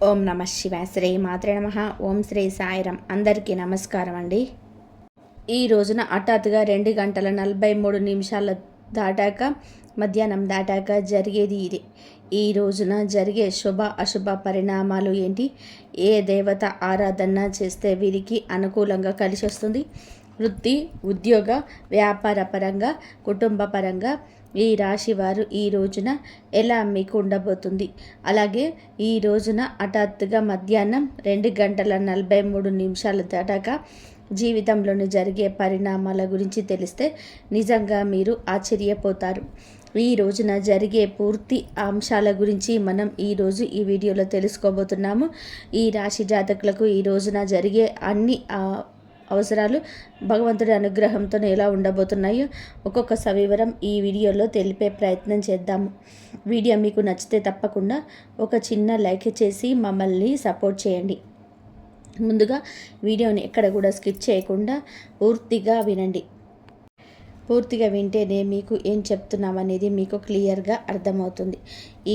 ఓం నమ శివాయ. శ్రీ మాత్రే నమః. ఓం శ్రీ సాయిరం. అందరికీ నమస్కారం అండి. ఈ రోజున హఠాత్తుగా 2 గంటల 43 నిమిషాలు దాటాక మధ్యాహ్నం దాటాక జరిగేది ఇది. ఈ రోజున జరిగే శుభ అశుభ పరిణామాలు ఏంటి, ఏ దేవత ఆరాధన చేస్తే వీరికి అనుకూలంగా కలిసి వస్తుంది, వృత్తి ఉద్యోగ వ్యాపార పరంగా కుటుంబ పరంగా ఈ రాశి వారు ఈ రోజున ఎలా మీకు ఉండబోతుంది. అలాగే ఈ రోజున హఠాత్తుగా మధ్యాహ్నం 2 గంటల 43 నిమిషాలు దాటాక జీవితంలోని జరిగే పరిణామాల గురించి తెలిస్తే నిజంగా మీరు ఆశ్చర్యపోతారు. ఈ రోజున జరిగే పూర్తి అంశాల గురించి మనం ఈరోజు ఈ వీడియోలో తెలుసుకోబోతున్నాము. ఈ రాశి జాతకులకు ఈ రోజున జరిగే అన్ని అవసరాలు భగవంతుడి అనుగ్రహంతో ఎలా ఉండబోతున్నాయో ఒక్కొక్క సవివరం ఈ వీడియోలో తెలిపే ప్రయత్నం చేద్దాము. వీడియో మీకు నచ్చితే తప్పకుండా ఒక చిన్న లైక్ చేసి మమ్మల్ని సపోర్ట్ చేయండి. ముందుగా వీడియోని ఎక్కడ కూడా స్కిప్ చేయకుండా పూర్తిగా వినండి. పూర్తిగా వింటేనే మీకు ఏం చెప్తున్నామనేది మీకు క్లియర్గా అర్థమవుతుంది.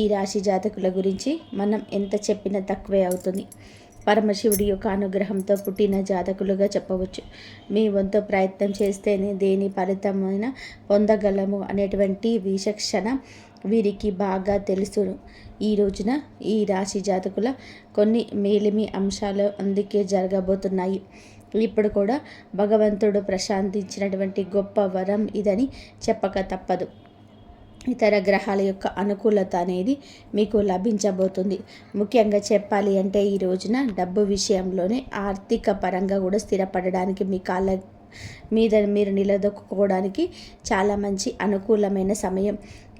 ఈ రాశి జాతకుల గురించి మనం ఎంత చెప్పినా తక్కువే అవుతుంది. పరమశివుడి యొక్క అనుగ్రహంతో పుట్టిన జాతకులుగా చెప్పవచ్చు. మీ వంతు ప్రయత్నం చేస్తేనే దేని ఫలితమైన పొందగలము అనేటువంటి విచక్షణ వీరికి బాగా తెలుసును. ఈ రోజున ఈ రాశి జాతకుల కొన్ని మేలిమి అంశాలు అందుకే జరగబోతున్నాయి. ఇప్పుడు కూడా భగవంతుడు ప్రశాంతించినటువంటి గొప్ప వరం ఇదని చెప్పక తప్పదు. ఇతర గ్రహాల యొక్క అనుకూలత అనేది మీకు లభించబోతుంది. ముఖ్యంగా చెప్పాలి అంటే ఈ రోజున డబ్బు విషయంలోనే ఆర్థిక పరంగా కూడా స్థిరపడడానికి మీ కాళ్ళ మీద మీరు నిలదొక్కుకోవడానికి చాలా మంచి అనుకూలమైన సమయం.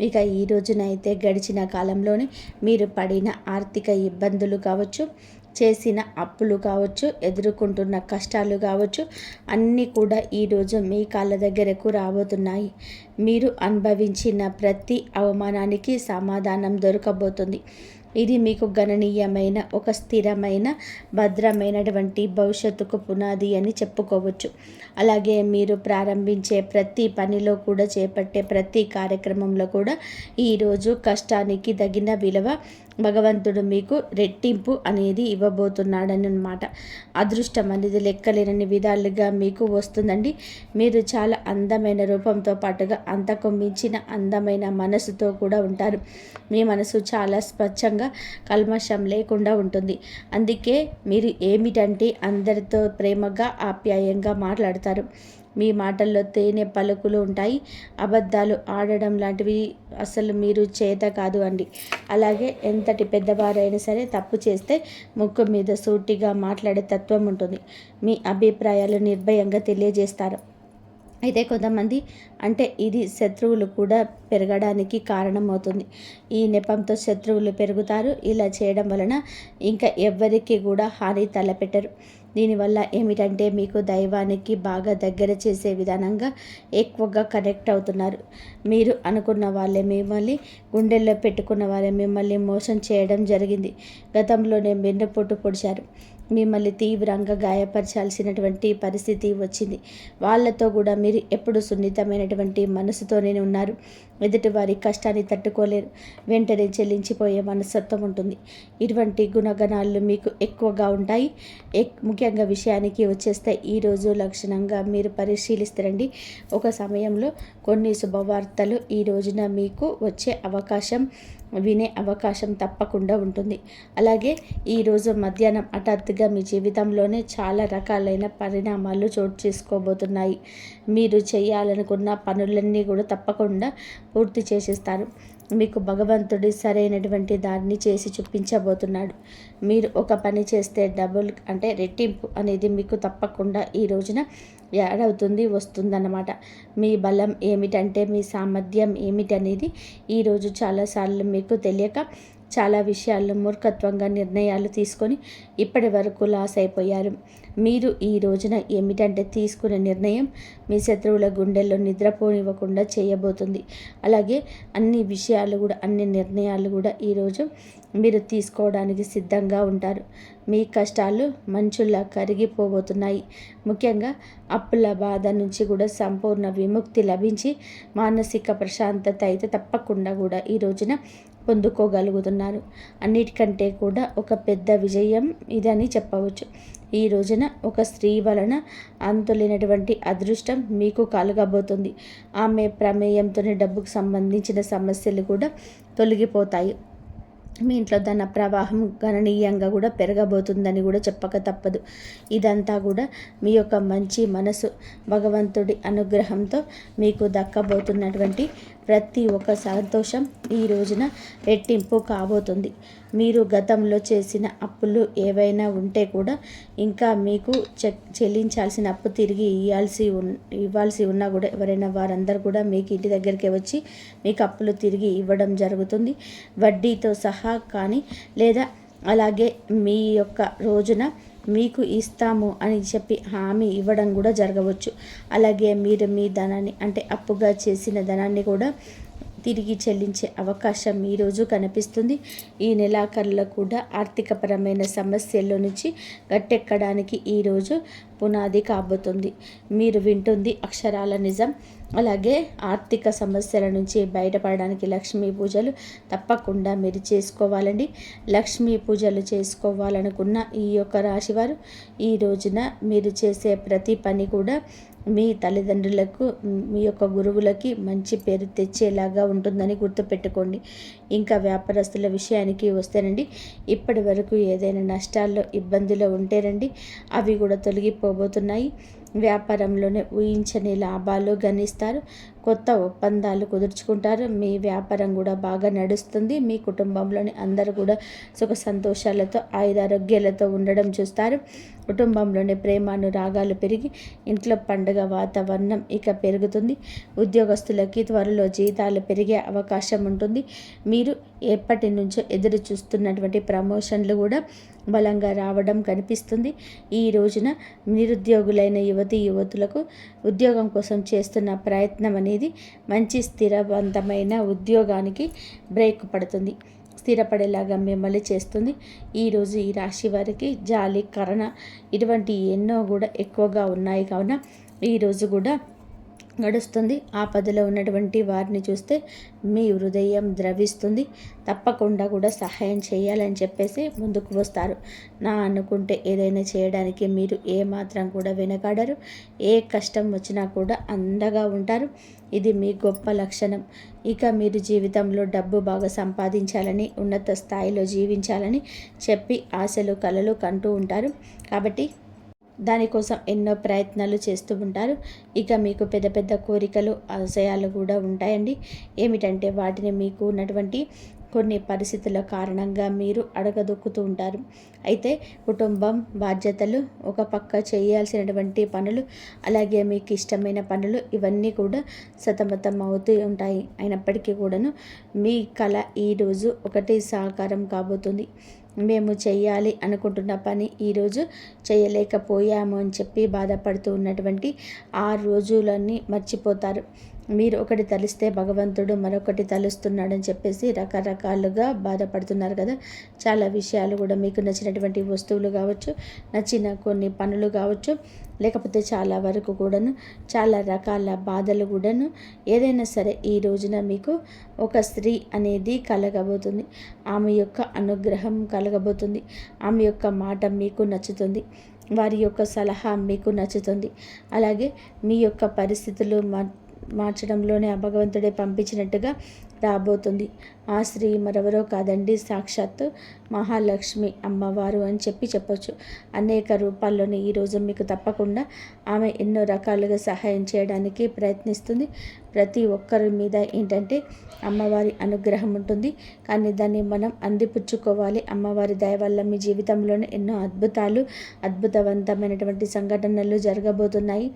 ఇక ఈ రోజున అయితే గడిచిన కాలంలోనే మీరు పడిన ఆర్థిక ఇబ్బందులు కావచ్చు, చేసిన అప్పులు కావచ్చు, ఎదుర్కొంటున్న కష్టాలు కావచ్చు, అన్నీ కూడా ఈరోజు మీ కాళ్ళ దగ్గరకు రాబోతున్నాయి. మీరు అనుభవించిన ప్రతి అవమానానికి సమాధానం దొరకబోతుంది. ఇది మీకు గణనీయమైన ఒక స్థిరమైన భద్రమైనటువంటి భవిష్యత్తుకు పునాది అని చెప్పుకోవచ్చు. అలాగే మీరు ప్రారంభించే ప్రతి పనిలో కూడా చేపట్టే ప్రతి కార్యక్రమంలో కూడా ఈరోజు కష్టానికి తగిన విలువ భగవంతుడు మీకు రెట్టింపు అనేది ఇవ్వబోతున్నాడని అన్నమాట. అదృష్టం అనేది లెక్కలేనన్ని విధాలుగా మీకు వస్తుందండి. మీరు చాలా అందమైన రూపంతో పాటుగా అంతకు మించిన అందమైన మనసుతో కూడా ఉంటారు. మీ మనసు చాలా స్వచ్ఛంగా కల్మషం లేకుండా ఉంటుంది. అందుకే మీరు ఏమిటంటే అందరితో ప్రేమగా ఆప్యాయంగా మాట్లాడతారు. మీ మాటల్లో తేనె పలుకులు ఉంటాయి. అబద్ధాలు ఆడడం లాంటివి అసలు మీరు చేత కాదు అండి. అలాగే ఎంతటి పెద్దవారైనా సరే తప్పు చేస్తే ముక్కు మీద సూటిగా మాట్లాడే తత్వం ఉంటుంది. మీ అభిప్రాయాలు నిర్భయంగా తెలియజేస్తారు. అయితే కొంతమంది అంటే ఇది శత్రువులు కూడా పెరగడానికి కారణమవుతుంది. ఈ నెపంతో శత్రువులు పెరుగుతారు. ఇలా చేయడం వలన ఇంకా ఎవ్వరికి కూడా హాని తలపెట్టరు. దీనివల్ల ఏమిటంటే మీకు దైవానికి బాగా దగ్గర చేసే విధానంగా ఎక్కువగా కనెక్ట్ అవుతున్నారు. మీరు అనుకున్న వాళ్ళే మిమ్మల్ని గుండెల్లో పెట్టుకున్న వాళ్ళే మిమ్మల్ని మోసం చేయడం జరిగింది. గతంలోనే వెన్నుపోటు పొడిచారు. మిమ్మల్ని తీవ్రంగా గాయపరచాల్సినటువంటి పరిస్థితి వచ్చింది. వాళ్ళతో కూడా మీరు ఎప్పుడు సున్నితమైనటువంటి మనసుతోనే ఉన్నారు. ఎదుటి వారి కష్టాన్ని తట్టుకోలేరు. వెంటనే చెల్లించిపోయే మనస్తత్వం ఉంటుంది. ఇటువంటి గుణగణాలు మీకు ఎక్కువగా ఉంటాయి. ముఖ్యంగా విషయానికి వచ్చేస్తే ఈరోజు లక్షణంగా మీరు పరిశీలిస్తారండి. ఒక సమయంలో కొన్ని శుభవార్తలు ఈ రోజున మీకు వచ్చే అవకాశం, వినే అవకాశం తప్పకుండా ఉంటుంది. అలాగే ఈరోజు మధ్యాహ్నం హఠాత్తుగా మీ జీవితంలోనే చాలా రకాలైన పరిణామాలు చోటు చేసుకోబోతున్నాయి. మీరు చేయాలనుకున్న పనులన్నీ కూడా తప్పకుండా పూర్తి చేసేస్తారు. మీకు భగవంతుడి సరైనటువంటి దాన్ని చేసి చూపించబోతున్నాడు. మీరు ఒక పని చేస్తే డబుల్ అంటే రెట్టింపు అనేది మీకు తప్పకుండా ఈ రోజున యాడ్ అవుతుంది, వస్తుందన్నమాట. మీ బలం ఏమిటంటే మీ సామర్థ్యం ఏమిటనేది ఈరోజు చాలాసార్లు మీకు తెలియక చాలా విషయాల్లో మూర్ఖత్వంగా నిర్ణయాలు తీసుకొని ఇప్పటి వరకు లాస్ అయిపోయారు. మీరు ఈ రోజున ఏమిటంటే తీసుకునే నిర్ణయం మీ శత్రువుల గుండెల్లో నిద్రపోనివ్వకుండా చేయబోతుంది. అలాగే అన్ని విషయాలు కూడా అన్ని నిర్ణయాలు కూడా ఈరోజు మీరు తీసుకోవడానికి సిద్ధంగా ఉంటారు. మీ కష్టాలు మంచులా కరిగిపోబోతున్నాయి. ముఖ్యంగా అప్పుల బాధ నుంచి కూడా సంపూర్ణ విముక్తి లభించి మానసిక ప్రశాంతత అయితే తప్పకుండా కూడా ఈ రోజున పొందుకోగలుగుతున్నారు. అన్నిటికంటే కూడా ఒక పెద్ద విజయం ఇదని చెప్పవచ్చు. ఈ రోజున ఒక స్త్రీ వలన అంతులేనటువంటి అదృష్టం మీకు కలగబోతుంది. ఆమె ప్రమేయంతోనే డబ్బుకు సంబంధించిన సమస్యలు కూడా తొలగిపోతాయి. మీ ఇంట్లో ధన ప్రవాహం గణనీయంగా కూడా పెరగబోతుందని కూడా చెప్పక తప్పదు. ఇదంతా కూడా మీ యొక్క మంచి మనసు, భగవంతుడి అనుగ్రహంతో మీకు దక్కబోతున్నటువంటి ప్రతి ఒక్క సంతోషం ఈ రోజున రెట్టింపు కాబోతుంది. మీరు గతంలో చేసిన అప్పులు ఏవైనా ఉంటే కూడా ఇంకా మీకు చెల్లించాల్సిన అప్పు తిరిగి ఇవ్వాల్సి ఉన్నా కూడా ఎవరైనా వారందరూ కూడా మీకు ఇంటి దగ్గరికి వచ్చి మీకు అప్పులు తిరిగి ఇవ్వడం జరుగుతుంది. వడ్డీతో సహా కానీ లేదా అలాగే మీ యొక్క రోజున మీకు ఇస్తాము అని చెప్పి హామీ ఇవ్వడం కూడా జరగవచ్చు. అలాగే మీరు మీ ధనాన్ని అంటే అప్పుగా చేసిన ధనాన్ని కూడా తిరిగి చెల్లించే అవకాశం ఈరోజు కనిపిస్తుంది. ఈ నెలాఖరులో కూడా ఆర్థికపరమైన సమస్యల్లో నుంచి గట్టెక్కడానికి ఈరోజు పునాది కాబోతుంది. మీరు వింటుంది అక్షరాల నిజం. అలాగే ఆర్థిక సమస్యల నుంచి బయటపడడానికి లక్ష్మీ పూజలు తప్పకుండా మీరు చేసుకోవాలండి. లక్ష్మీ పూజలు చేసుకోవాలనుకున్న ఈ యొక్క రాశివారు ఈ రోజున మీరు చేసే ప్రతి పని కూడా మీ తల్లిదండ్రులకు, మీ యొక్క గురువులకి మంచి పేరు తెచ్చేలాగా ఉంటుందని గుర్తుపెట్టుకోండి. ఇంకా వ్యాపారస్తుల విషయానికి వస్తేనండి, ఇప్పటి వరకు ఏదైనా నష్టాల్లో, ఇబ్బందులు ఉంటేనండి అవి కూడా తొలగిపోబోతున్నాయి. వ్యాపారంలోనే ఊహించని లాభాలు గణిస్తారు. కొత్త ఒప్పందాలు కుదుర్చుకుంటారు. మీ వ్యాపారం కూడా బాగా నడుస్తుంది. మీ కుటుంబంలోని అందరూ కూడా సుఖ సంతోషాలతో, ఆయురారోగ్యాలతో ఉండడం చూస్తారు. కుటుంబంలోని ప్రేమానురాగాలు పెరిగి ఇంట్లో పండుగ వాతావరణం ఇక పెరుగుతుంది. ఉద్యోగస్తులకి త్వరలో జీతాలు పెరిగే అవకాశం ఉంటుంది. మీరు ఎప్పటి నుంచో ఎదురు చూస్తున్నటువంటి ప్రమోషన్లు కూడా బలంగా రావడం కనిపిస్తుంది. ఈ రోజున నిరుద్యోగులైన యువతులకు ఉద్యోగం కోసం చేస్తున్న ప్రయత్నం అనేది మంచి స్థిరవంతమైన ఉద్యోగానికి బ్రేక్ పడుతుంది, స్థిరపడేలాగా మిమ్మల్ని చేస్తుంది. ఈరోజు ఈ రాశి వారికి జాలి, కరుణ ఇటువంటి ఎన్నో కూడా ఎక్కువగా ఉన్నాయి. కావున ఈరోజు కూడా గడుస్తుంది. ఆపదలో ఉన్నటువంటి వారిని చూస్తే మీ హృదయం ద్రవిస్తుంది. తప్పకుండా కూడా సహాయం చేయాలని చెప్పేసి ముందుకు వస్తారు. నా అనుకుంటే ఏదైనా చేయడానికి మీరు ఏమాత్రం కూడా వెనకాడరు. ఏ కష్టం వచ్చినా కూడా అండగా ఉంటారు. ఇది మీ గొప్ప లక్షణం. ఇక మీరు జీవితంలో డబ్బు బాగా సంపాదించాలని, ఉన్నత స్థాయిలో జీవించాలని చెప్పి ఆశలు, కలలు కంటూ ఉంటారు. కాబట్టి దానికోసం ఎన్నో ప్రయత్నాలు చేస్తూ ఉంటారు. ఇక మీకు పెద్ద పెద్ద కోరికలు, ఆశయాలు కూడా ఉంటాయండి. ఏమిటంటే వాటిని మీకు ఉన్నటువంటి కొన్ని పరిస్థితుల కారణంగా మీరు అడగదొక్కుతూ ఉంటారు. అయితే కుటుంబం, బాధ్యతలు, ఒక పక్క చేయాల్సినటువంటి పనులు, అలాగే మీకు ఇష్టమైన పనులు ఇవన్నీ కూడా సతమతం అవుతూ ఉంటాయి. అయినప్పటికీ కూడాను మీ కళ ఈరోజు ఒకటి సాకారం కాబోతుంది. మేము చేయాలి అనుకుంటున్న పని ఈరోజు చేయలేకపోయాము అని చెప్పి బాధపడుతూ ఉన్నటువంటి 6 రోజులన్నీ మర్చిపోతారు. మీరు ఒకటి తలిస్తే భగవంతుడు మరొకటి తలుస్తున్నాడని చెప్పేసి రకరకాలుగా బాధపడుతున్నారు కదా. చాలా విషయాలు కూడా మీకు నచ్చినటువంటి వస్తువులు కావచ్చు, నచ్చిన కొన్ని పనులు కావచ్చు, లేకపోతే చాలా వరకు కూడాను చాలా రకాల బాధలు కూడాను ఏదైనా సరే ఈ రోజున మీకు ఒక స్త్రీ అనేది కలగబోతుంది. ఆమె యొక్క అనుగ్రహం కలగబోతుంది. ఆమె యొక్క మాట మీకు నచ్చుతుంది. వారి యొక్క సలహా మీకు నచ్చుతుంది. అలాగే మీ యొక్క పరిస్థితులు మార్చడంలోనే ఆ భగవంతుడే పంపించినట్టుగా రాబోతుంది. ఆ స్త్రీ మరెవరో కాదండి, సాక్షాత్తు మహాలక్ష్మి అమ్మవారు అని చెప్పొచ్చు. అనేక రూపాల్లోనే ఈరోజు మీకు తప్పకుండా ఆమె ఎన్నో రకాలుగా సహాయం చేయడానికి ప్రయత్నిస్తుంది. ప్రతి ఒక్కరి మీద ఏంటంటే అమ్మవారి అనుగ్రహం ఉంటుంది. కానీ దాన్ని మనం అందిపుచ్చుకోవాలి. అమ్మవారి దయ వల్ల మీ జీవితంలోనే ఎన్నో అద్భుతవంతమైనటువంటి సంఘటనలు జరగబోతున్నాయి.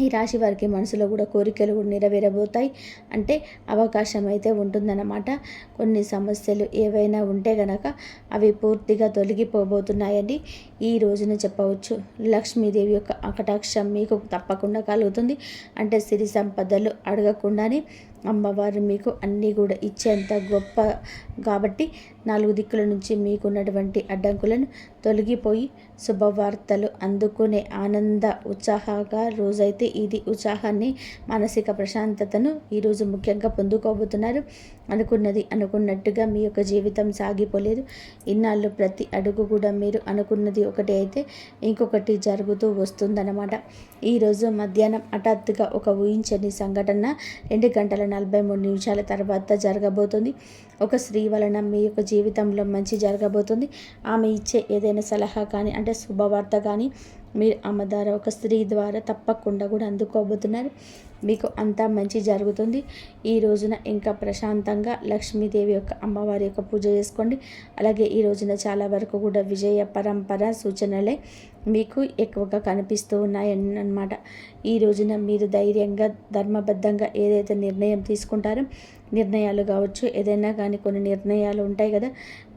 ఈ రాశి వారికి మనసులో కూడా కోరికలు కూడా నెరవేరబోతాయి. అంటే అవకాశం అయితే ఉంటుందన్నమాట. కొన్ని సమస్యలు ఏవైనా ఉంటే గనక అవి పూర్తిగా తొలగిపోబోతున్నాయండి ఈ రోజున చెప్పవచ్చు. లక్ష్మీదేవి యొక్క కటాక్షం మీకు తప్పకుండా కలుగుతుంది. అంటే సిరి సంపదలు అడగకుండానే అమ్మవారు మీకు అన్నీ కూడా ఇచ్చేంత గొప్ప కాబట్టి 4 దిక్కుల నుంచి మీకున్నటువంటి అడ్డంకులను తొలగిపోయి శుభవార్తలు అందుకునే ఆనంద ఉత్సాహంగా రోజైతే ఇది ఉత్సాహాన్ని మానసిక ప్రశాంతతను ఈరోజు ముఖ్యంగా పొందుకోబోతున్నారు. అనుకున్నది అనుకున్నట్టుగా మీ యొక్క జీవితం సాగిపోలేదు. ఇన్నాళ్ళు ప్రతి అడుగు కూడా మీరు అనుకున్నది ఒకటి అయితే ఇంకొకటి జరుగుతూ వస్తుందన్నమాట. ఈరోజు మధ్యాహ్నం హఠాత్తుగా ఒక ఊహించని సంఘటన 2 గంటల 43 నిమిషాల తర్వాత జరగబోతుంది. ఒక స్త్రీ వలన మీ యొక్క జీవితంలో మంచి జరగబోతుంది. ఆమె ఇచ్చే ఏదైనా సలహా కానీ అంటే శుభవార్త కానీ మీరు ఆమె ద్వారా ఒక స్త్రీ ద్వారా తప్పకుండా కూడా అందుకోబోతున్నారు. మీకు అంతా మంచి జరుగుతుంది. ఈ రోజున ఇంకా ప్రశాంతంగా లక్ష్మీదేవి యొక్క అమ్మవారి యొక్క పూజ చేసుకోండి. అలాగే ఈ రోజున చాలా వరకు కూడా విజయ పరంపర సూచనలే మీకు ఎక్కువగా కనిపిస్తూ ఉన్నాయన్నమాట. ఈ రోజున మీరు ధైర్యంగా ధర్మబద్ధంగా ఏదైతే నిర్ణయం తీసుకుంటారో నిర్ణయాలు కావచ్చు, ఏదైనా కానీ కొన్ని నిర్ణయాలు ఉంటాయి కదా,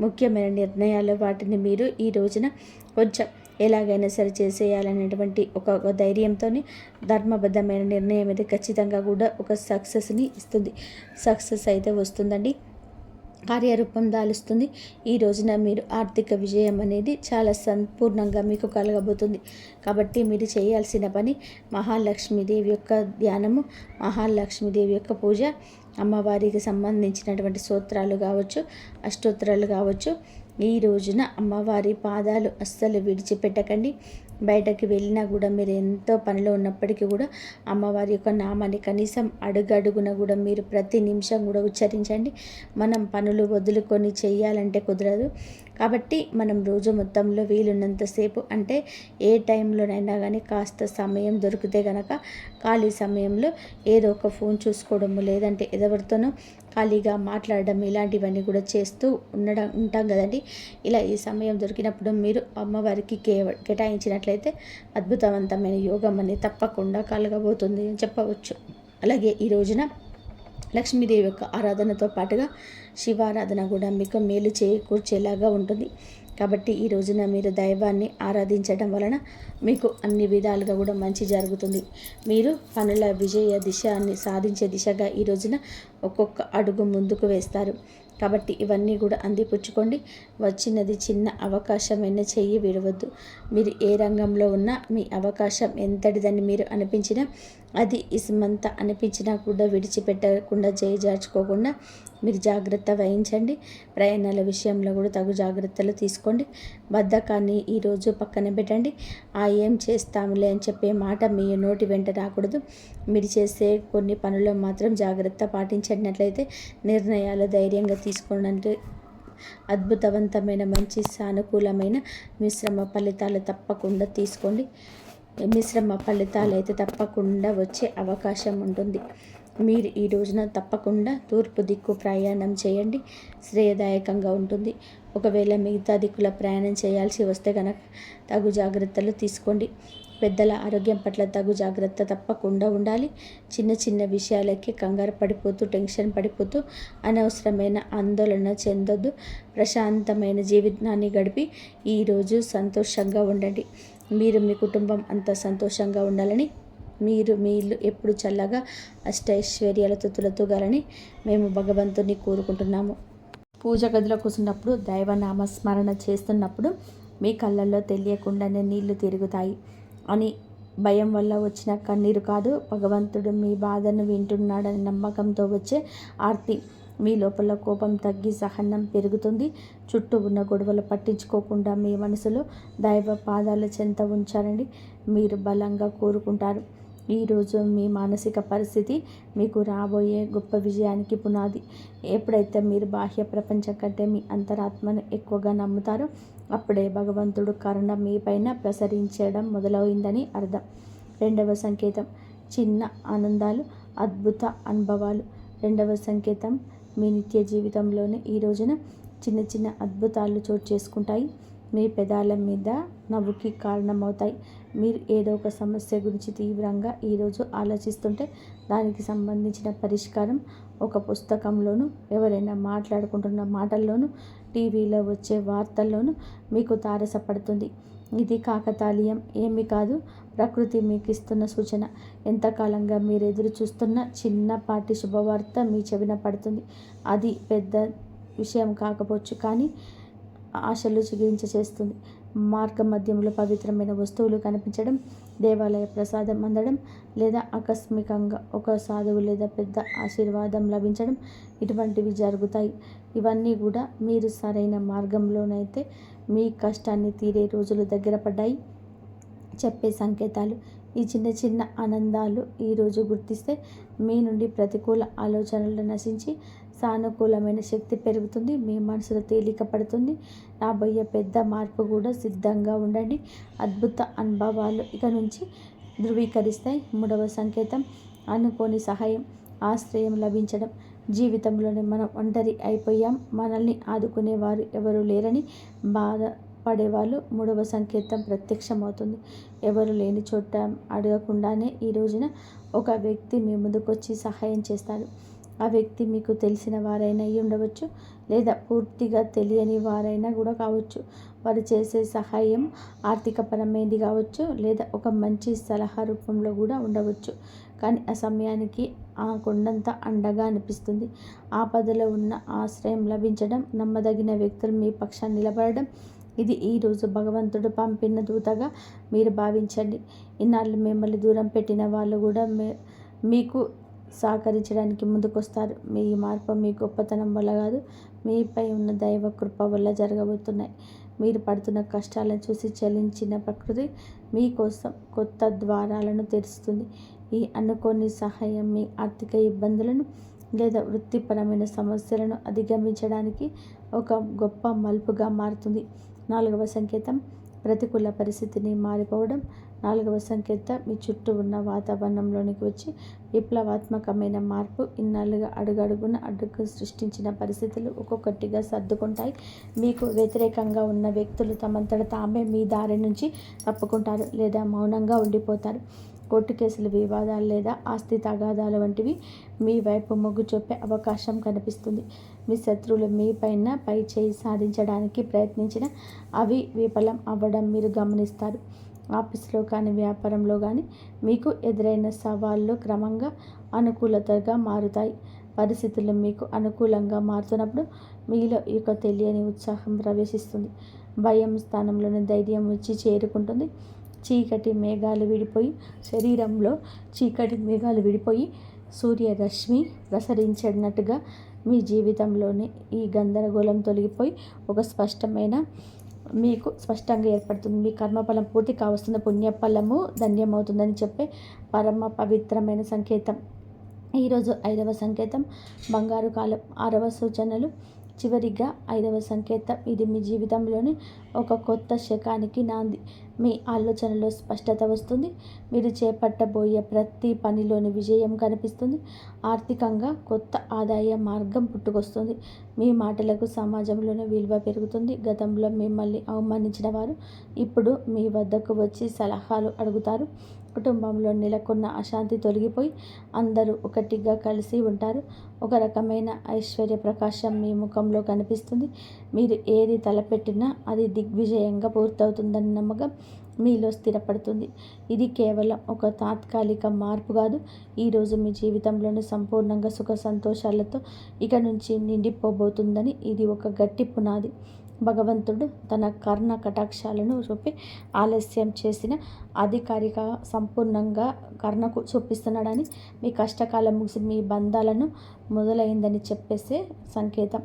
ముఖ్యమైన నిర్ణయాలు, వాటిని మీరు ఈ రోజున కొంచెం ఎలాగైనా సరే చేసేయాలనేటువంటి ఒక ధైర్యంతో ధర్మబద్ధమైన నిర్ణయం అయితే ఖచ్చితంగా కూడా ఒక సక్సెస్ని ఇస్తుంది. సక్సెస్ అయితే వస్తుందండి, కార్యరూపం దాలుస్తుంది. ఈ రోజున మీరు ఆర్థిక విజయం అనేది చాలా సంపూర్ణంగా మీకు కలగబోతుంది. కాబట్టి మీరు చేయాల్సిన పని మహాలక్ష్మీదేవి యొక్క ధ్యానము, మహాలక్ష్మీదేవి యొక్క పూజ, అమ్మవారికి సంబంధించినటువంటి స్తోత్రాలు కావచ్చు, అష్టోత్తరాలు కావచ్చు. ఈ రోజున అమ్మవారి పాదాలు అస్సలు విడిచిపెట్టకండి. బయటకు వెళ్ళినా కూడా మీరు ఎంతో పనిలో ఉన్నప్పటికీ కూడా అమ్మవారి యొక్క నామాన్ని కనీసం అడుగడుగున కూడా మీరు ప్రతి నిమిషం కూడా ఉచ్చరించండి. మనం పనులు వదులుకొని చేయాలంటే కుదరదు. కాబట్టి మనం రోజు మొత్తంలో వీలున్నంతసేపు అంటే ఏ టైంలోనైనా కానీ కాస్త సమయం దొరికితే కనుక ఖాళీ సమయంలో ఏదో ఒక ఫోన్ చూసుకోవడము, లేదంటే ఎవరితోనో ఖాళీగా మాట్లాడడం, ఇలాంటివన్నీ కూడా చేస్తూ ఉంటాం కదండి. ఇలా ఈ సమయం దొరికినప్పుడు మీరు అమ్మవారికి కేటాయించినట్లయితే అద్భుతవంతమైన యోగం అనేది తప్పకుండా కలగబోతుంది అని చెప్పవచ్చు. అలాగే ఈ రోజున లక్ష్మీదేవి యొక్క ఆరాధనతో పాటుగా శివారాధన కూడా మీకు మేలు చేకూర్చేలాగా ఉంటుంది. కాబట్టి ఈ రోజున మీరు దైవాన్ని ఆరాధించడం వలన మీకు అన్ని విధాలుగా కూడా మంచి జరుగుతుంది. మీరు పనుల విజయ దిశని సాధించే దిశగా ఈ రోజున ఒక్కొక్క అడుగు ముందుకు వేస్తారు. కాబట్టి ఇవన్నీ కూడా అందిపుచ్చుకోండి. వచ్చినది చిన్న అవకాశమైనా చెయ్యి విడవద్దు. మీరు ఏ రంగంలో ఉన్నా మీ అవకాశం ఎంతటిదని మీరు అనిపించినా, అది ఇసుమంత అనిపించినా కూడా విడిచిపెట్టకుండా చేజార్చుకోకుండా మీరు జాగ్రత్త వహించండి. ప్రయాణాల విషయంలో కూడా తగు జాగ్రత్తలు తీసుకోండి. బద్ధకాన్ని ఈరోజు పక్కన పెట్టండి. ఏం చేస్తాములే అని చెప్పే మాట మీ నోటి వెంట రాకూడదు. మీరు చేసే కొన్ని పనుల్లో మాత్రం జాగ్రత్త పాటించినట్లయితే నిర్ణయాలు ధైర్యంగా తీసుకోవడానికి అద్భుతవంతమైన మంచి సానుకూలమైన మిశ్రమ ఫలితాలు తప్పకుండా తీసుకోండి. మిశ్రమ ఫలితాలు అయితే తప్పకుండా వచ్చే అవకాశం ఉంటుంది. మీరు ఈ రోజున తప్పకుండా తూర్పు దిక్కు ప్రయాణం చేయండి, శ్రేయదాయకంగా ఉంటుంది. ఒకవేళ మిగతా దిక్కుల ప్రయాణం చేయాల్సి వస్తే కనుక తగు జాగ్రత్తలు తీసుకోండి. పెద్దల ఆరోగ్యం పట్ల తగు జాగ్రత్త తప్పకుండా ఉండాలి. చిన్న చిన్న విషయాలకి కంగారు పడిపోతూ టెన్షన్ పడిపోతూ అనవసరమైన ఆందోళన చెందొద్దు. ప్రశాంతమైన జీవితాన్ని గడిపి ఈరోజు సంతోషంగా ఉండండి. మీరు మీ కుటుంబం అంతా సంతోషంగా ఉండాలని, మీరు మీ ఇల్లు ఎప్పుడు చల్లగా అష్టైశ్వర్యాలతో తులతూగాలని మేము భగవంతుని కోరుకుంటున్నాము. పూజ గదిలో కూర్చున్నప్పుడు దైవనామ స్మరణ చేస్తున్నప్పుడు మీ కళ్ళల్లో తెలియకుండానే నీళ్లు తిరుగుతాయి అని భయం వల్ల వచ్చిన కన్నీరు కాదు, భగవంతుడు మీ బాధను వింటున్నాడని నమ్మకంతో వచ్చే ఆర్తి. మీ లోపల కోపం తగ్గి సహనం పెరుగుతుంది. చుట్టూ ఉన్న గొడవలు పట్టించుకోకుండా మీ మనసులో దైవ పాదాల చెంత ఉంచారండి. మీరు బలంగా కోరుకుంటారు. ఈరోజు మీ మానసిక పరిస్థితి మీకు రాబోయే గొప్ప విజయానికి పునాది. ఎప్పుడైతే మీరు బాహ్య ప్రపంచం కంటే మీ అంతరాత్మను ఎక్కువగా నమ్ముతారో అప్పుడే భగవంతుడు కరుణ మీపైన ప్రసరించడం మొదలైందని అర్థం. 2వ సంకేతం చిన్న ఆనందాలు, అద్భుత అనుభవాలు. 2వ సంకేతం మీ నిత్య జీవితంలోనే ఈ రోజున చిన్న చిన్న అద్భుతాలు చోటు చేసుకుంటాయి. మీ పెదాల మీద నవ్వుకి కారణమవుతాయి. మీరు ఏదో ఒక సమస్య గురించి తీవ్రంగా ఈరోజు ఆలోచిస్తుంటే దానికి సంబంధించిన పరిష్కారం ఒక పుస్తకంలోనూ, ఎవరైనా మాట్లాడుకుంటున్న మాటల్లోనూ, టీవీలో వచ్చే వార్తల్లోనూ మీకు తారసపడుతుంది. ఇది కాకతాళీయం ఏమీ కాదు. ప్రకృతి మీకు ఇస్తున్న సూచన. ఎంతకాలంగా మీరు ఎదురు చూస్తున్న చిన్నపాటి శుభవార్త మీ చెవిన పడుతుంది. అది పెద్ద విషయం కాకపోవచ్చు, కానీ ఆశలు చిగురించేస్తుంది. మార్గ మధ్యంలో పవిత్రమైన వస్తువులు కనిపించడం, దేవాలయ ప్రసాదం అందడం, లేదా ఆకస్మికంగా ఒక సాధువు లేదా పెద్ద ఆశీర్వాదం లభించడం, ఇటువంటివి జరుగుతాయి. ఇవన్నీ కూడా మీరు సరైన మార్గంలోనైతే మీ కష్టాన్ని తీరే రోజులు దగ్గర పడ్డాయి చెప్పే సంకేతాలు. ఈ చిన్న చిన్న ఆనందాలు ఈరోజు గుర్తిస్తే మీ నుండి ప్రతికూల ఆలోచనలు నశించి సానుకూలమైన శక్తి పెరుగుతుంది. మీ మనసులో తేలిక పడుతుంది. రాబోయే పెద్ద మార్పు కూడా సిద్ధంగా ఉండండి. అద్భుత అనుభవాలు ఇక నుంచి ధృవీకరిస్తాయి. 3వ సంకేతం అనుకోని సహాయం, ఆశ్రయం లభించడం. జీవితంలోనే మనం ఒంటరి అయిపోయాం, మనల్ని ఆదుకునేవారు ఎవరు లేరని బాధపడేవాళ్ళు 3వ సంకేతం ప్రత్యక్షమవుతుంది. ఎవరు లేని చోట అడగకుండానే ఈ రోజున ఒక వ్యక్తి మీ ముందుకొచ్చి సహాయం చేస్తారు. ఆ వ్యక్తి మీకు తెలిసిన వారైనా అయి ఉండవచ్చు, లేదా పూర్తిగా తెలియని వారైనా కూడా కావచ్చు. వారు చేసే సహాయం ఆర్థికపరమైనది కావచ్చు, లేదా ఒక మంచి సలహా రూపంలో కూడా ఉండవచ్చు. కానీ ఆ సమయానికి ఆ కొండంత అండగా అనిపిస్తుంది. ఆపదలో ఉన్న ఆశ్రయం లభించడం, నమ్మదగిన వ్యక్తులు మీ పక్షాన్ని నిలబడడం, ఇది ఈరోజు భగవంతుడు పంపిన దూతగా మీరు భావించండి. ఇన్నాళ్ళు మిమ్మల్ని దూరం పెట్టిన వాళ్ళు కూడా మీకు సహకరించడానికి ముందుకొస్తారు. మీ మార్పు మీ గొప్పతనం వల్ల కాదు, మీపై ఉన్న దైవ కృప వల్ల జరగబోతున్నాయి. మీరు పడుతున్న కష్టాలను చూసి చలించిన ప్రకృతి మీకోసం కొత్త ద్వారాలను తెరుస్తుంది. ఈ అనుకోని సహాయం మీ ఆర్థిక ఇబ్బందులను లేదా వృత్తిపరమైన సమస్యలను అధిగమించడానికి ఒక గొప్ప మలుపుగా మారుతుంది. 4వ సంకేతం ప్రతికూల పరిస్థితిని మారిపోవడం. 4వ సంకేతం మీ చుట్టూ ఉన్న వాతావరణంలోనికి వచ్చి విప్లవాత్మకమైన మార్పు. ఇన్నాళ్ళుగా అడుగడుగున అడ్డుకు సృష్టించిన పరిస్థితులు ఒక్కొక్కటిగా సర్దుకుంటాయి. మీకు వ్యతిరేకంగా ఉన్న వ్యక్తులు తమంతట తామే మీ దారి నుంచి తప్పుకుంటారు లేదా మౌనంగా ఉండిపోతారు. కోర్టు కేసులు, వివాదాలు లేదా ఆస్తి తగాదాలు వంటివి మీ వైపు మొగ్గు చూపే అవకాశం కనిపిస్తుంది. మీ శత్రువులు మీ పైన పై చేయి సాధించడానికి ప్రయత్నించిన అవి విఫలం అవ్వడం మీరు గమనిస్తారు. ఆఫీస్లో కానీ వ్యాపారంలో కానీ మీకు ఎదురైన సవాళ్ళు క్రమంగా అనుకూలతగా మారుతాయి. పరిస్థితులు మీకు అనుకూలంగా మారుతున్నప్పుడు మీలో ఒక తెలియని ఉత్సాహం ప్రవేశిస్తుంది. భయం స్థానంలోని ధైర్యం వచ్చి చేరుకుంటుంది. శరీరంలో చీకటి మేఘాలు విడిపోయి సూర్యరశ్మి ప్రసరించినట్టుగా మీ జీవితంలోని ఈ గందరగోళం తొలగిపోయి ఒక మీకు స్పష్టంగా ఏర్పడుతుంది. మీ కర్మఫలం పూర్తి కావస్తున్న పుణ్యఫలము ధన్యమవుతుందని చెప్పే పరమ పవిత్రమైన సంకేతం. ఈరోజు 5వ సంకేతం బంగారు కాలం. 6వ సూచనలు. చివరిగా 5వ సంకేతం. ఇది మీ జీవితంలోని ఒక కొత్త శకానికి నాంది. మీ ఆలోచనలో స్పష్టత వస్తుంది. మీరు చేపట్టబోయే ప్రతి పనిలోని విజయం కనిపిస్తుంది. ఆర్థికంగా కొత్త ఆదాయ మార్గం పుట్టుకొస్తుంది. మీ మాటలకు సమాజంలోని విలువ పెరుగుతుంది. గతంలో మిమ్మల్ని అవమానించిన వారు ఇప్పుడు మీ వద్దకు వచ్చి సలహాలు అడుగుతారు. కుటుంబంలో నెలకొన్న అశాంతి తొలగిపోయి అందరూ ఒకటిగా కలిసి ఉంటారు. ఒక రకమైన ఐశ్వర్య ప్రకాశం మీ ముఖంలో కనిపిస్తుంది. మీరు ఏది తలపెట్టినా అది దిగ్విజయంగా పూర్తవుతుందన్న నమ్మకం మీలో స్థిరపడుతుంది. ఇది కేవలం ఒక తాత్కాలిక మార్పు కాదు. ఈరోజు మీ జీవితంలోని సంపూర్ణంగా సుఖ సంతోషాలతో ఇక నుంచి నిండిపోబోతుందని ఇది ఒక గట్టి పునాది. భగవంతుడు తన కర్ణ కటాక్షాలను చూపి ఆలస్యం చేసిన అధికారిక సంపూర్ణంగా కర్ణకు చూపిస్తున్నాడని, మీ కష్టకాలం ముగిసి మీ బంధాలను మొదలైందని చెప్పేసే సంకేతం.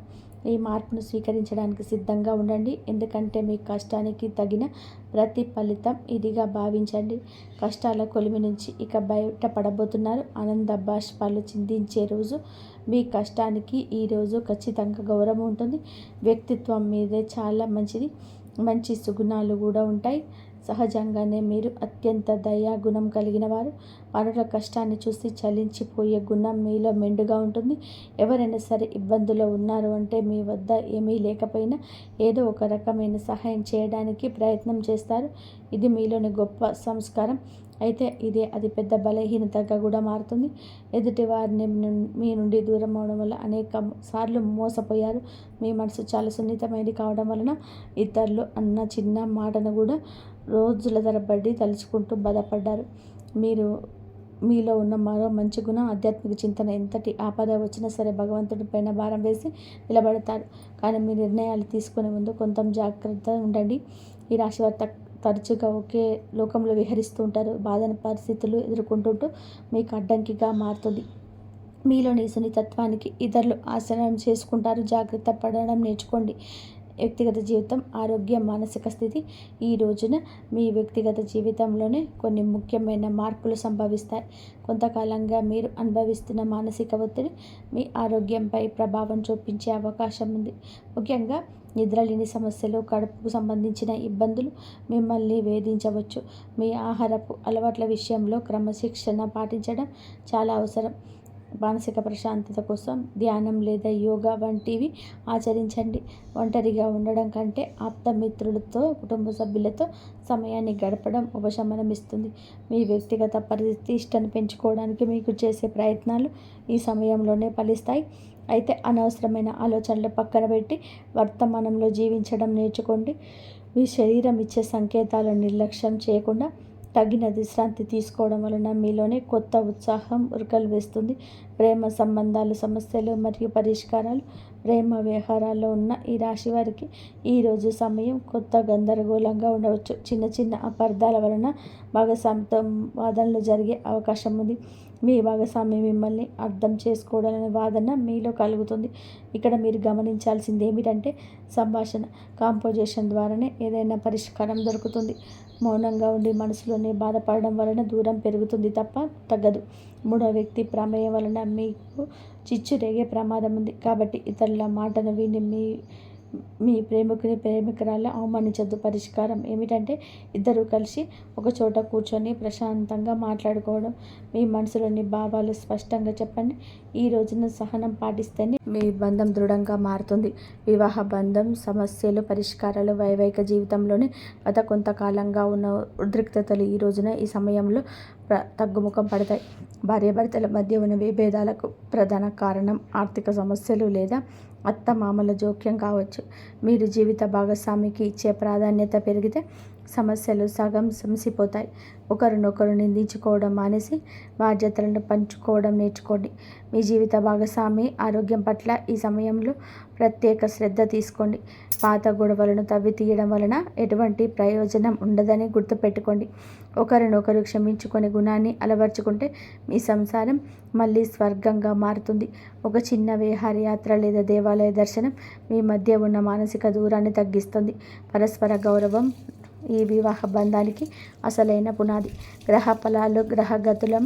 ఈ మార్పును స్వీకరించడానికి సిద్ధంగా ఉండండి. ఎందుకంటే మీ కష్టానికి తగిన ప్రతిఫలితం ఇదిగా భావించండి. కష్టాల కొలిమి నుంచి ఇక బయటపడబోతున్నారు. ఆనంద బాష్పాలు చిందించే రోజు. మీ కష్టానికి ఈరోజు ఖచ్చితంగా గౌరవం ఉంటుంది. వ్యక్తిత్వం మీదే చాలా మంచిది. మంచి సుగుణాలు కూడా ఉంటాయి. సహజంగానే మీరు అత్యంత దయా గుణం కలిగిన వారు. పరుల కష్టాన్ని చూసి చలించిపోయే గుణం మీలో మెండుగా ఉంటుంది. ఎవరైనా సరే ఇబ్బందులో ఉన్నారు అంటే మీ వద్ద ఏమీ లేకపోయినా ఏదో ఒక రకమైన సహాయం చేయడానికి ప్రయత్నం చేస్తారు. ఇది మీలోని గొప్ప సంస్కారం. అయితే ఇదే అది పెద్ద బలహీనతగా కూడా మారుతుంది. ఎదుటి వారిని మీ నుండి దూరం అవడం వల్ల అనేక సార్లు మోసపోయారు. మీ మనసు చాలా సున్నితమైనది కావడం వలన ఇతరులు అన్న చిన్న మాటను కూడా రోజుల తరబడి తలుచుకుంటూ బాధపడ్డారు. మీలో ఉన్న మరో మంచి గుణం ఆధ్యాత్మిక చింతన. ఎంతటి ఆపద వచ్చినా సరే భగవంతుడి పైన భారం వేసి నిలబడతారు. కానీ మీ నిర్ణయాలు తీసుకునే ముందు కొంత జాగ్రత్త ఉండండి. ఈ రాశి వారు తరచుగా ఒకే లోకంలో విహరిస్తూ ఉంటారు. బాధన పరిస్థితులు ఎదుర్కొంటుంటూ మీకు అడ్డంకిగా మారుతుంది. మీలోని సున్నితత్వానికి ఇతరులు ఆశ్రయం చేసుకుంటారు. జాగ్రత్త పడడం నేర్చుకోండి. వ్యక్తిగత జీవితం, ఆరోగ్యం, మానసిక స్థితి. ఈ రోజున మీ వ్యక్తిగత జీవితంలోనే కొన్ని ముఖ్యమైన మార్పులు సంభవిస్తాయి. కొంతకాలంగా మీరు అనుభవిస్తున్న మానసిక ఒత్తిడి మీ ఆరోగ్యంపై ప్రభావం చూపించే అవకాశం ఉంది. ముఖ్యంగా నిద్రలేని సమస్యలు, కడుపుకు సంబంధించిన ఇబ్బందులు మిమ్మల్ని వేధించవచ్చు. మీ ఆహారపు అలవాట్ల విషయంలో క్రమశిక్షణ పాటించడం చాలా అవసరం. మానసిక ప్రశాంతత కోసం ధ్యానం లేదా యోగా వంటివి ఆచరించండి. ఒంటరిగా ఉండడం కంటే ఆప్తమిత్రులతో, కుటుంబ సభ్యులతో సమయాన్ని గడపడం ఉపశమనం ఇస్తుంది. మీ వ్యక్తిగత ప్రతిష్టను పెంచుకోవడానికి మీకు చేసే ప్రయత్నాలు ఈ సమయంలోనే ఫలిస్తాయి. అయితే అనవసరమైన ఆలోచనలు పక్కన పెట్టి వర్తమానంలో జీవించడం నేర్చుకోండి. మీ శరీరం ఇచ్చే సంకేతాలను నిర్లక్ష్యం చేయకుండా తగిన విశ్రాంతి తీసుకోవడం వలన మీలోనే కొత్త ఉత్సాహం ఉరకలు వేస్తుంది. ప్రేమ సంబంధాలు, సమస్యలు మరియు పరిష్కారాలు. ప్రేమ వ్యవహారాల్లో ఉన్న ఈ రాశి వారికి ఈరోజు సమయం కొత్త గందరగోళంగా ఉండవచ్చు. చిన్న చిన్న అపార్థాల వలన భాగస్వామితో వాదనలు జరిగే అవకాశం ఉంది. మీ భాగస్వామి మిమ్మల్ని అర్థం చేసుకోవడాలనే వాదన మీలో కలుగుతుంది. ఇక్కడ మీరు గమనించాల్సింది ఏమిటంటే సంభాషణ, కాంపోజిషన్ ద్వారానే ఏదైనా పరిష్కారం దొరుకుతుంది. మౌనంగా ఉండి మనసులోనే బాధపడడం వలన దూరం పెరుగుతుంది తప్ప తగ్గదు. మూడో వ్యక్తి ప్రమేయం వలన మీకు చిచ్చు రేగే ప్రమాదం ఉంది. కాబట్టి ఇతరుల మాటను విని మీ ప్రేమికుని, ప్రేమికురాలు అవమానించద్దు. పరిష్కారం ఏమిటంటే ఇద్దరు కలిసి ఒక చోట కూర్చొని ప్రశాంతంగా మాట్లాడుకోవడం. మీ మనసులోని భావాలు స్పష్టంగా చెప్పండి. ఈ రోజున సహనం పాటిస్తేనే మీ బంధం దృఢంగా మారుతుంది. వివాహ బంధం సమస్యలు, పరిష్కారాలు, వైవాహిక జీవితంలోని గత కొంతకాలంగా ఉన్న ఉద్రిక్తతలు ఈ సమయంలో తగ్గుముఖం పడతాయి. భార్యాభర్తల మధ్య ఉన్న విభేదాలకు ప్రధాన కారణం ఆర్థిక సమస్యలు లేదా అత్తమామల జోక్యం కావచ్చు. మీరు జీవిత భాగస్వామికి ఇచ్చే ప్రాధాన్యత పెరిగితే సమస్యలు సగం సమసిపోతాయి. ఒకరినొకరు నిందించుకోవడం మానేసి బాధ్యతలను పంచుకోవడం నేర్చుకోండి. మీ జీవిత భాగస్వామి ఆరోగ్యం పట్ల ఈ సమయంలో ప్రత్యేక శ్రద్ధ తీసుకోండి. పాత గొడవలను తవ్వి తీయడం వలన ఎటువంటి ప్రయోజనం ఉండదని గుర్తుపెట్టుకోండి. ఒకరినొకరు క్షమించుకునే గుణాన్ని అలవర్చుకుంటే మీ సంసారం మళ్ళీ స్వర్గంగా మారుతుంది. ఒక చిన్న విహారయాత్ర లేదా దేవాలయ దర్శనం మీ మధ్య ఉన్న మానసిక దూరాన్ని తగ్గిస్తుంది. పరస్పర గౌరవం ఈ వివాహ బంధానికి అసలైన పునాది. గ్రహ ఫలాలు, గ్రహగతుల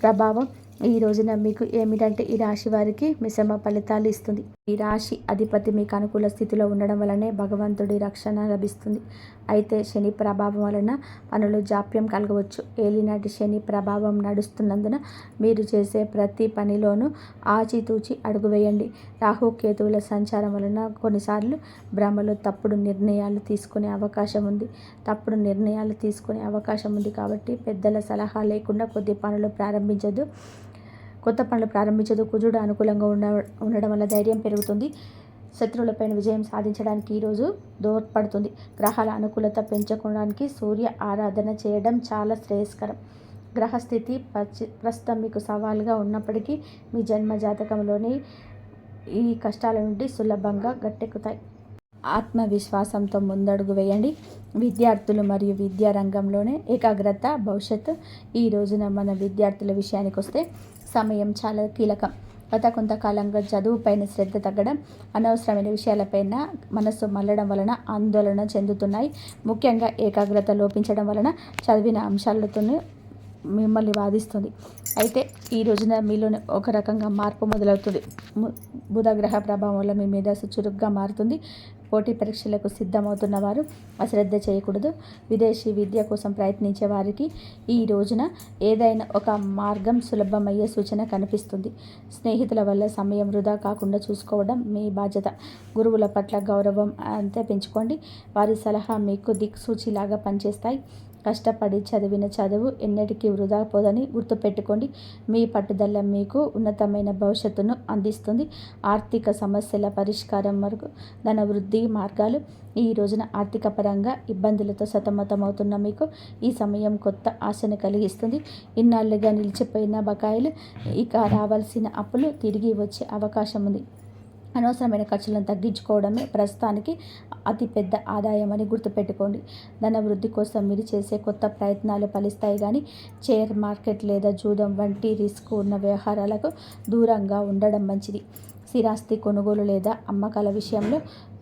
ప్రభావం ఈ రోజున మీకు ఏమిటంటే ఈ రాశి వారికి మిశ్రమ ఫలితాలు ఇస్తుంది. ఈ రాశి అధిపతి మీకు అనుకూల స్థితిలో ఉండడం వలనే భగవంతుడి రక్షణ లభిస్తుంది. అయితే శని ప్రభావం వలన పనులు జాప్యం కలగవచ్చు. ఏలినాటి శని ప్రభావం నడుస్తున్నందున మీరు చేసే ప్రతి పనిలోనూ ఆచితూచి అడుగు వేయండి. రాహుకేతువుల సంచారం వలన కొన్నిసార్లు భ్రమలు తప్పుడు నిర్ణయాలు తీసుకునే అవకాశం ఉంది. కాబట్టి పెద్దల సలహా లేకుండా కొత్త పనులు ప్రారంభించదు. కుజుడు అనుకూలంగా ఉండడం వల్ల ధైర్యం పెరుగుతుంది. శత్రువులపైన విజయం సాధించడానికి ఈరోజు దోహదపడుతుంది. గ్రహాల అనుకూలత పెంచుకోవడానికి సూర్య ఆరాధన చేయడం చాలా శ్రేయస్కరం. గ్రహస్థితి ప్రస్తుతం మీకు సవాల్గా ఉన్నప్పటికీ మీ జన్మ జాతకంలోని ఈ కష్టాల నుండి సులభంగా గట్టెక్కుతాయి. ఆత్మవిశ్వాసంతో ముందడుగు వేయండి. విద్యార్థులు మరియు విద్యా రంగంలోనే ఏకాగ్రత భవిష్యత్తు. ఈ రోజున మన విద్యార్థుల విషయానికి వస్తే సమయం చాలా కీలకం. గత కొంతకాలంగా చదువుపైన శ్రద్ధ తగ్గడం, అనవసరమైన విషయాలపైన మనస్సు మళ్ళడం వలన ఆందోళన చెందుతున్నాయి. ముఖ్యంగా ఏకాగ్రత లోపించడం వలన చదివిన అంశాలతోనే మిమ్మల్ని బాధిస్తుంది. అయితే ఈ రోజున మీలోనే ఒక రకంగా మార్పు మొదలవుతుంది. బుధ గ్రహ ప్రభావం వల్ల మీ మేధస్సు చురుగ్గా మారుతుంది. పోటీ పరీక్షలకు సిద్ధమవుతున్న వారు అశ్రద్ధ చేయకూడదు. విదేశీ విద్య కోసం ప్రయత్నించే వారికి ఈ రోజున ఏదైనా ఒక మార్గం సులభమయ్యే సూచన కనిపిస్తుంది. స్నేహితుల వల్ల సమయం వృధా కాకుండా చూసుకోవడం మీ బాధ్యత. గురువుల పట్ల గౌరవం అంతే పెంచుకోండి. వారి సలహా మీకు దిక్సూచిలాగా పనిచేస్తాయి. కష్టపడి చదివిన చదువు ఎన్నటికీ వృధా పోదని గుర్తుపెట్టుకోండి. మీ పట్టుదల మీకు ఉన్నతమైన భవిష్యత్తును అందిస్తుంది. ఆర్థిక సమస్యల పరిష్కారం వరకు ధన వృద్ధి మార్గాలు. ఈ రోజున ఆర్థిక పరంగా ఇబ్బందులతో సతమతమవుతున్న మీకు ఈ సమయం కొత్త ఆశను కలిగిస్తుంది. ఇన్నాళ్లుగా నిలిచిపోయిన బకాయిలు, ఇక రావాల్సిన అప్పులు తిరిగి వచ్చే అవకాశం ఉంది. అనవసరమైన ఖర్చులను తగ్గించుకోవడమే ప్రస్తుతానికి అతిపెద్ద ఆదాయం అని గుర్తుపెట్టుకోండి. ధన వృద్ధి కోసం మీరు చేసే కొత్త ప్రయత్నాలు ఫలిస్తాయి, కానీ షేర్ మార్కెట్ లేదా జూదం వంటి రిస్క్ ఉన్న వ్యవహారాలకు దూరంగా ఉండడం మంచిది. స్థిరాస్తి కొనుగోలు లేదా అమ్మకాల విషయంలో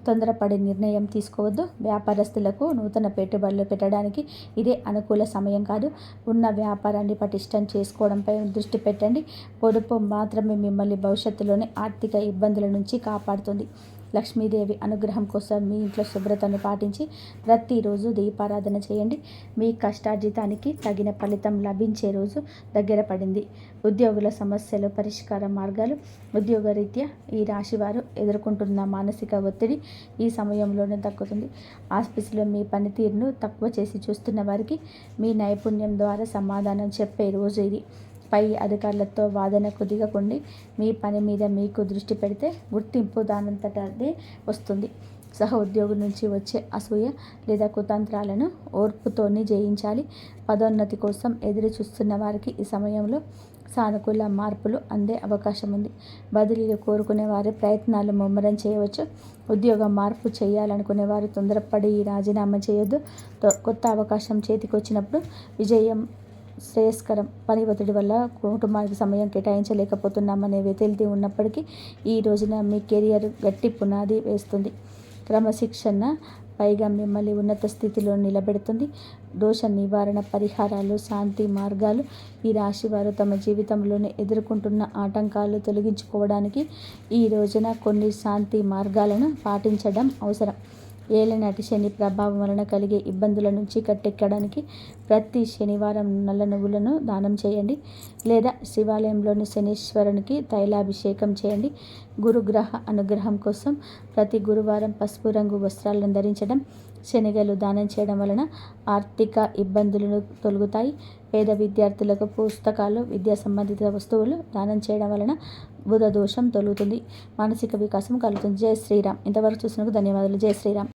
తొందరపడి నిర్ణయం తీసుకోవద్దు. వ్యాపారస్తులకు నూతన పెట్టుబడులు పెట్టడానికి ఇదే అనుకూల సమయం కాదు. ఉన్న వ్యాపారాన్ని పటిష్టం చేసుకోవడంపై దృష్టి పెట్టండి. పొదుపు మాత్రమే మిమ్మల్ని భవిష్యత్తులోని ఆర్థిక ఇబ్బందుల నుంచి కాపాడుతుంది. లక్ష్మీదేవి అనుగ్రహం కోసం మీ ఇంట్లో శుభ్రతను పాటించి ప్రతిరోజు దీపారాధన చేయండి. మీ కష్టార్జితానికి తగిన ఫలితం లభించే రోజు దగ్గర పడింది. ఉద్యోగుల సమస్యలు పరిష్కార మార్గాలు. ఉద్యోగరీత్యా ఈ రాశివారు ఎదుర్కొంటున్న మానసిక ఒత్తిడి ఈ సమయంలోనే తగ్గుతుంది. ఆఫీసులో మీ పనితీరును తక్కువ చేసి చూస్తున్న వారికి మీ నైపుణ్యం ద్వారా సమాధానం చెప్పే రోజు ఇది. పై అధికారులతో వాదనకు దిగకండి. మీ పని మీద మీకు దృష్టి పెడితే గుర్తింపు దానంతట అదే వస్తుంది. సహ ఉద్యోగుల నుంచి వచ్చే అసూయ లేదా కుతంత్రాలను ఓర్పుతోనే జయించాలి. పదోన్నతి కోసం ఎదురు చూస్తున్న వారికి ఈ సమయంలో సానుకూల మార్పులు అందే అవకాశం ఉంది. బదిలీలు కోరుకునే వారి ప్రయత్నాలు ముమ్మరం చేయవచ్చు. ఉద్యోగ మార్పు చేయాలనుకునే వారు తొందరపడి రాజీనామా చేయొద్దు. కొత్త అవకాశం చేతికి వచ్చినప్పుడు విజయం శ్రేయస్కరం. పని ఒత్తిడి వల్ల కుటుంబానికి సమయం కేటాయించలేకపోతున్నామనే వెతిల్తి ఉన్నప్పటికీ ఈ రోజున మీ కెరియర్ గట్టి పునాది వేస్తుంది. క్రమశిక్షణ పైగా మిమ్మల్ని ఉన్నత స్థితిలో నిలబెడుతుంది. దోష నివారణ పరిహారాలు, శాంతి మార్గాలు. ఈ రాశివారు తమ జీవితంలోనే ఎదుర్కొంటున్న ఆటంకాలు తొలగించుకోవడానికి ఈ రోజున కొన్ని శాంతి మార్గాలను పాటించడం అవసరం. ఏలినాటి శని ప్రభావం వలన కలిగే ఇబ్బందుల నుంచి కట్టెక్కడానికి ప్రతి శనివారం నల్ల నువ్వులను దానం చేయండి, లేదా శివాలయంలోని శనీశ్వరునికి తైలాభిషేకం చేయండి. గురుగ్రహ అనుగ్రహం కోసం ప్రతి గురువారం పసుపు రంగు వస్త్రాలను ధరించడం, శనగలు దానం చేయడం వలన ఆర్థిక ఇబ్బందులను తొలగుతాయి. పేద విద్యార్థులకు పుస్తకాలు, విద్యా సంబంధిత వస్తువులు దానం చేయడం వలన బుధ దోషం తొలుగుతుంది. మానసిక వికాసం కలుగుతుంది. జై శ్రీరామ్. ఇంతవరకు చూసినందుకు ధన్యవాదాలు. జై శ్రీరామ్.